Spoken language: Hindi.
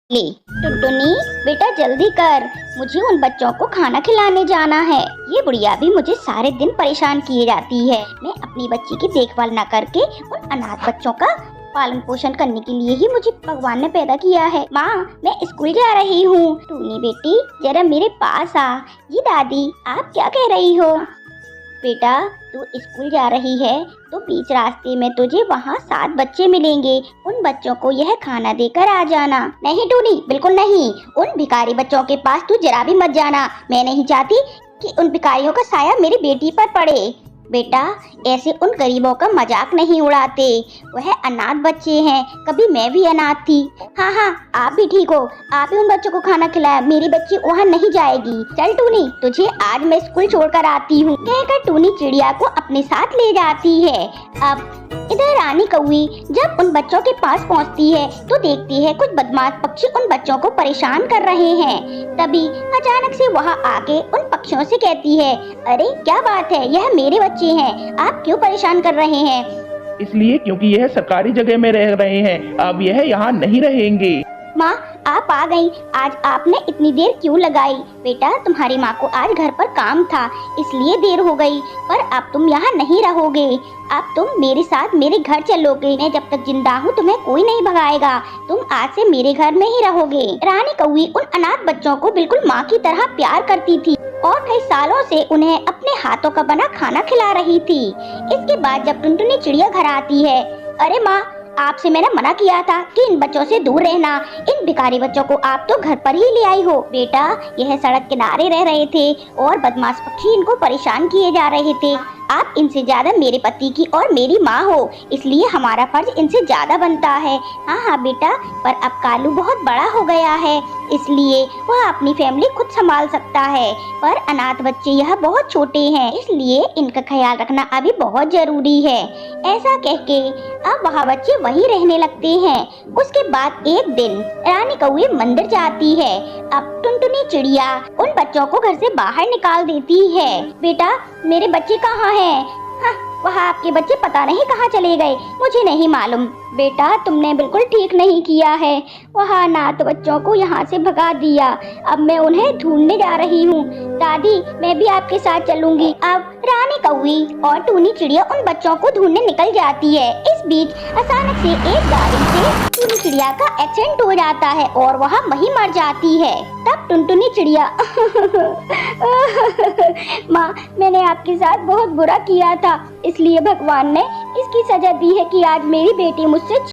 ले टुनटुनी, बेटा जल्दी कर, मुझे उन बच्चों को खाना खिलाने जाना है। ये बुढ़िया भी मुझे सारे दिन परेशान किए जाती है। मैं अपनी बच्ची की देखभाल न करके उन अनाथ बच्चों का पालन पोषण करने के लिए ही मुझे भगवान ने पैदा किया है। माँ, मैं स्कूल जा रही हूँ। टूनी बेटी, जरा मेरे पास आ। जी दादी, आप क्या कह रही हो? बेटा, तू स्कूल जा रही है तो बीच रास्ते में तुझे वहाँ 7 बच्चे मिलेंगे। उन बच्चों को यह खाना देकर आ जाना। नहीं टूनी, बिल्कुल नहीं। उन भिखारी बच्चों के पास तू जरा भी मत जाना। मैं नहीं चाहती कि उन भिखारियों का साया मेरी बेटी पर पड़े। बेटा, ऐसे उन गरीबों का मजाक नहीं उड़ाते। वह अनाथ बच्चे हैं, कभी मैं भी अनाथ थी। हाँ, आप भी ठीक हो। आप ही उन बच्चों को खाना खिलाया, मेरी बच्ची वहाँ नहीं जाएगी। चल टूनी, तुझे आज मैं स्कूल छोड़कर आती हूँ, कहकर टूनी चिड़िया को अपने साथ ले जाती है। अब इधर रानी कौवी जब उन बच्चों के पास पहुँचती है तो देखती है कुछ बदमाश पक्षी उन बच्चों को परेशान कर रहे हैं। तभी अचानक से वहाँ आके उन पक्षियों से कहती है, अरे क्या बात है, यह मेरे बच्चे हैं, आप क्यों परेशान कर रहे हैं? इसलिए क्योंकि यह सरकारी जगह में रह रहे हैं, अब यह यहाँ नहीं रहेंगे। माँ, आप आ गई। आज आपने इतनी देर क्यों लगाई? बेटा, तुम्हारी माँ को आज घर पर काम था, इसलिए देर हो गई। पर अब तुम यहाँ नहीं रहोगे, अब तुम मेरे साथ मेरे घर चलोगे। मैं जब तक जिंदा हूँ तुम्हें कोई नहीं भगाएगा। तुम आज से मेरे घर में ही रहोगे। रानी कौवी उन अनाथ बच्चों को बिल्कुल माँ की तरह प्यार करती थी और कई सालों से उन्हें अपने हाथों का बना खाना खिला रही थी। इसके बाद जब टुनटुनी चिड़िया घर आती है, अरे माँ, आपसे मैंने मना किया था कि इन बच्चों से दूर रहना। इन भिखारी बच्चों को आप तो घर पर ही ले आई हो। बेटा, यह सड़क किनारे रह रहे थे और बदमाश पक्षी इनको परेशान किए जा रहे थे। आप इनसे ज्यादा मेरे पति की और मेरी माँ हो, इसलिए हमारा फर्ज इनसे ज्यादा बनता है। हाँ बेटा, पर अब कालू बहुत बड़ा हो गया है, इसलिए वह अपनी फैमिली खुद संभाल सकता है। पर अनाथ बच्चे यह बहुत छोटे हैं, इसलिए इनका ख्याल रखना अभी बहुत जरूरी है। ऐसा कह के अब वह बच्चे वहीं रहने लगते हैं। उसके बाद एक दिन रानी कौवी मंदिर जाती है। अब टुनटुनी चिड़िया उन बच्चों को घर से बाहर निकाल देती है। बेटा, मेरे बच्चे कहाँ हैं? हाँ, वह आपके बच्चे पता नहीं कहाँ चले गए, मुझे नहीं मालूम। बेटा, तुमने बिल्कुल ठीक नहीं किया है, वह अनाथ बच्चों को यहाँ से भगा दिया। अब मैं उन्हें ढूंढने जा रही हूँ। दादी, मैं भी आपके साथ चलूंगी। अब रानी कौवी और टूनी चिड़िया उन बच्चों को ढूंढने निकल जाती है। इस बीच अचानक से एक गाड़ी से टूनी चिड़िया का एक्सीडेंट हो जाता है और वह वहीं मर जाती है। तब टुनटुनी चिड़िया माँ, मैंने आपके साथ बहुत बुरा किया था, इसलिए भगवान ने इसकी सजा दी है कि आज मेरी बेटी मुझसे